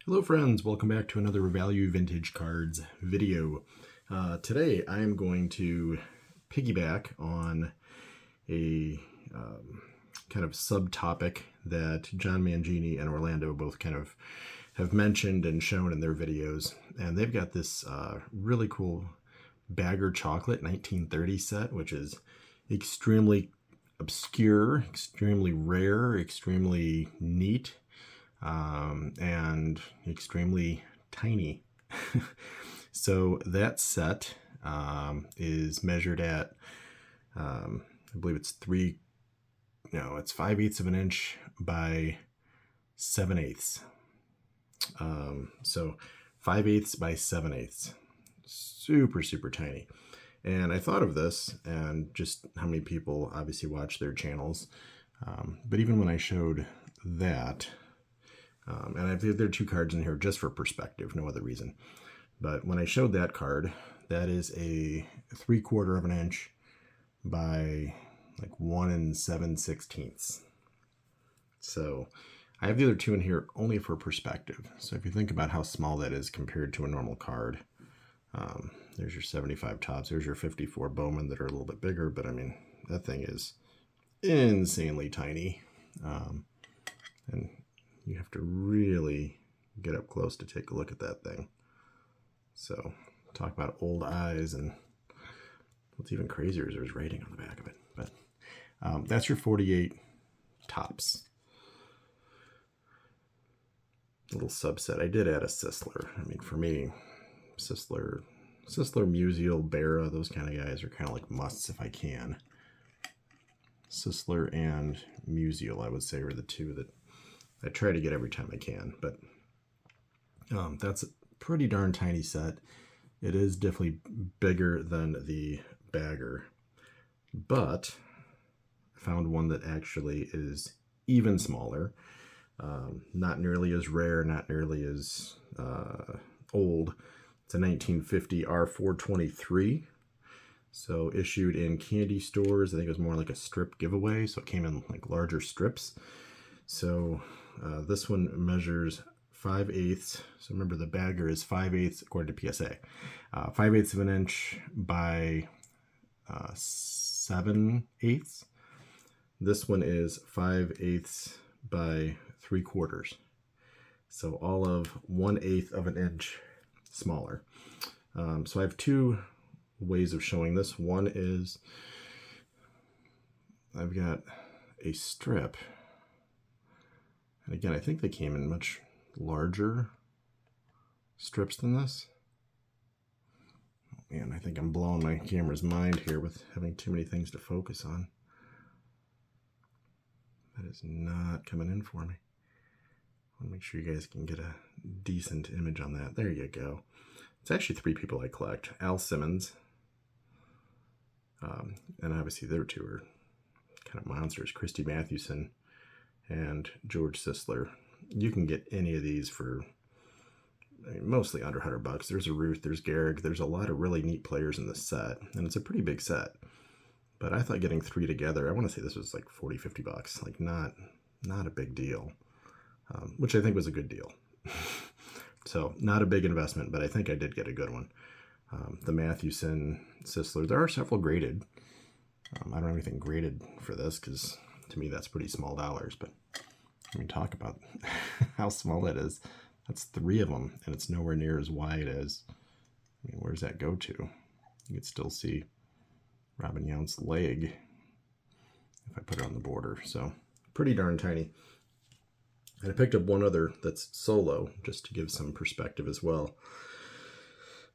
Hello friends, welcome back to another Value Vintage Cards video. Today I am going to piggyback on a kind of subtopic that John Mangini and Orlando both kind of have mentioned and shown in their videos. And they've got this really cool Baguer Chocolate 1930 set, which is extremely obscure, extremely rare, extremely neat, and extrememly tiny. So that set is measured at, I believe it's 5/8 of an inch by 7/8. So 5/8 by 7/8, super tiny. And I thought of this and just how many people obviously watch their channels. But even when I showed that, and there are two cards in here just for perspective, no other reason. But when I showed that card, that is a 3/4 of an inch by like 1 7/16. So I have the other two in here only for perspective. So if you think about how small that is compared to a normal card, there's your 75 tops, there's your 54 Bowman that are a little bit bigger, but I mean, that thing is insanely tiny. And you have to really get up close to take a look at that thing. So talk about old eyes, and what's even crazier is there's writing on the back of it. But that's your 48 tops. Little subset. I did add a Sisler. I mean, for me, Sisler, Musial, Barra, those kind of guys are kind of like musts if I can. Sisler and Musial, I would say, are the two that I try to get every time I can. But that's a pretty darn tiny set. It is definitely bigger than the Baguer, but I found one that actually is even smaller. Not nearly as rare, not nearly as old. It's a 1950 R423. So issued in candy stores. I think it was more like a strip giveaway, so it came in like larger strips. So this one measures 5/8. So remember, the Baguer is 5/8 according to PSA. 5/8 of an inch by 7/8. This one is 5/8 by 3/4. So all of 1/8 of an inch smaller. So I have two ways of showing this. One is I've got a strip. And again, I think they came in much larger strips than this. Oh man, I think I'm blowing my camera's mind here with having too many things to focus on. That is not coming in for me. I want to make sure you guys can get a decent image on that. There you go. It's actually three people I collect. Al Simmons. And obviously their two are kind of monsters. Christy Mathewson and George Sisler. You can get any of these for mostly under $100. There's a Ruth, there's Gehrig, there's a lot of really neat players in this set, and it's a pretty big set. But I thought getting three together, I want to say this was like $40-50, like not a big deal, which I think was a good deal. So not a big investment, but I think I did get a good one. The Mathewson, Sisler, there are several graded. I don't have anything graded for this because to me that's pretty small dollars, but I mean, talk about how small that is. That's three of them, and it's nowhere near as wide as, I mean, where's that go to? You can still see Robin Yount's leg if I put it on the border. So pretty darn tiny. And I picked up one other that's solo just to give some perspective as well.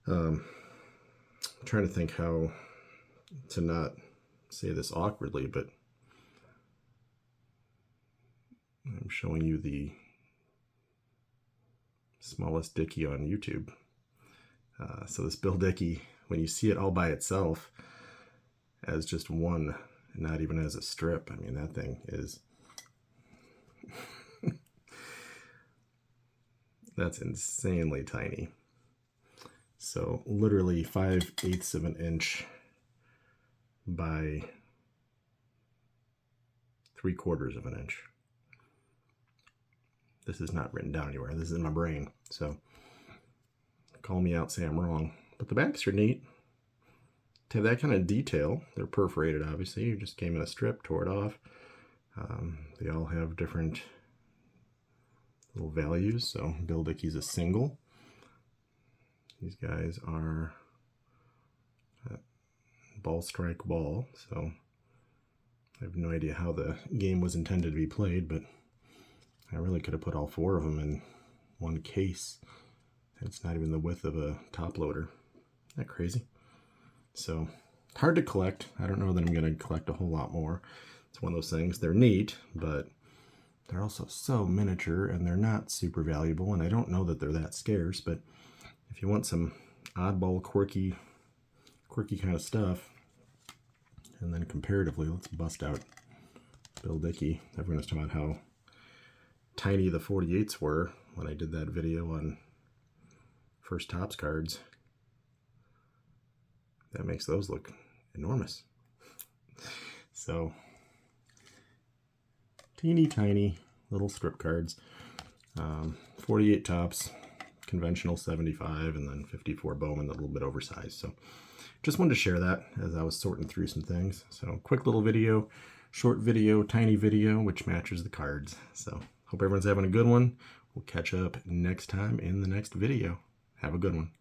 I'm trying to think how to not say this awkwardly, but I'm showing you the smallest Dickey on YouTube. So this Bill Dickey, when you see it all by itself as just one, not even as a strip, I mean, that thing is that's insanely tiny. So literally 5/8 of an inch by 3/4 of an inch. This is not written down anywhere. This is in my brain. So call me out, say I'm wrong. But the backs are neat. To have that kind of detail, they're perforated, obviously. You just came in a strip, tore it off. They all have different little values. So Bill Dickey's a single. These guys are ball strike ball. So I have no idea how the game was intended to be played, but I really could have put all 4 of them in one case. It's not even the width of a top loader. Isn't that crazy? So hard to collect. I don't know that I'm going to collect a whole lot more. It's one of those things. They're neat, but they're also so miniature and they're not super valuable. And I don't know that they're that scarce, but if you want some oddball, quirky kind of stuff, and then comparatively, let's bust out Bill Dickey. Everyone was talking about how tiny the 48s were when I did that video on first Topps cards. That makes those look enormous. So, teeny tiny little strip cards. 48 Topps, conventional 75, and then 54 Bowman, a little bit oversized. So, just wanted to share that as I was sorting through some things. So, quick little video, short video, tiny video, which matches the cards. So, hope everyone's having a good one. We'll catch up next time in the next video. Have a good one.